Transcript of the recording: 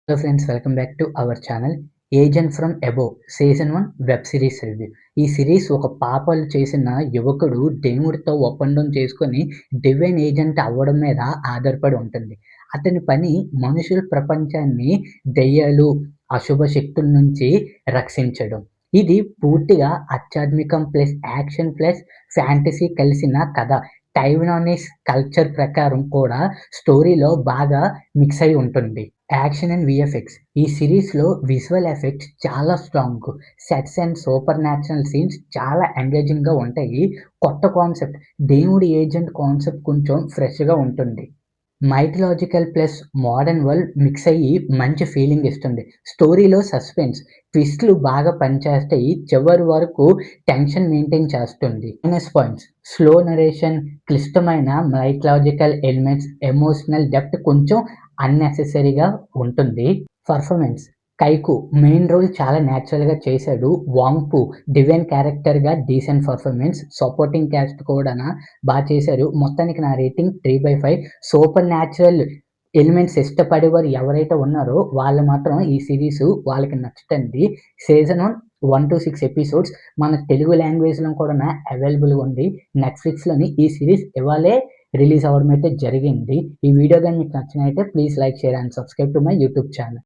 Hello friends, welcome back to our channel. 'Agent from above' season 1 web series review. ఈ series ఒక పాపాలు చేసిన యువకుడు దేవుడితో ఒప్పందం చేసుకొని డివైన్ ఏజెంట్ అవ్వడం మీద ఆధారపడి ఉంటుంది. అతని పని మనుషుల ప్రపంచాన్ని దెయ్యాలు, అశుభ శక్తుల నుంచి రక్షించడం. ఇది పూర్తిగా ఆధ్యాత్మికం ప్లస్ యాక్షన్ ప్లస్ ఫ్యాంటసీ కలిసిన కథ. టైవానీస్ కల్చర్ ప్రకారం కూడా స్టోరీలో బాగా మిక్స్ అయి ఉంటుంది. Action and VFX. ఈ సిరీస్‌లో విజువల్ ఎఫెక్ట్స్ చాలా strong. Sets and super natural scenes చాలా ఎంగేజింగ్‌గా ఉంటాయి. కొత్త కాన్సెప్ట్ దేవుడి ఏజెంట్ కాన్సెప్ట్ కొంచెం ఫ్రెష్‌గా ఉంటుంది. Mythological plus modern world mix అయ్యి మంచి ఫీలింగ్ ఇస్తుంది. స్టోరీలో సస్పెన్స్, ట్విస్ట్‌లు బాగా పనిచేస్తాయి. చివరి వరకు టెన్షన్ మెయింటైన్ చేస్తుంది. మైనస్ పాయింట్స్: స్లో నరేషన్, క్లిష్టమైన మైథలాజికల్ ఎలిమెంట్స్, ఎమోషనల్ డెప్త్ కొంచెం అన్నెసెసరీగా ఉంటుంది. పర్ఫార్మెన్స్: కైకు మెయిన్ రోల్ చాలా న్యాచురల్‌గా చేశాడు. వాంగ్‌పు డివైన్ క్యారెక్టర్‌గా డీసెంట్ పర్ఫార్మెన్స్. సపోర్టింగ్ క్యాస్ట్ కూడా చేశారు. మొత్తానికి నా రేటింగ్ 3/5. సూపర్ న్యాచురల్ ఎలిమెంట్స్ ఇష్టపడేవారు ఎవరైతే ఉన్నారో వాళ్ళు మాత్రం ఈ సిరీస్ వాళ్ళకి నచ్చుతుంది. సీజన్ 1-6 ఎపిసోడ్స్ మన తెలుగు లాంగ్వేజ్‌లో కూడా అవైలబుల్‌గా ఉంది. నెట్‌ఫ్లిక్స్‌లోని ఈ సిరీస్ ఇవాళే రిలీజ్ అవ్వడం అయితే జరిగింది. ఈ వీడియో గాని మీకు నచ్చినట్లయితే please like, share and subscribe to my YouTube channel.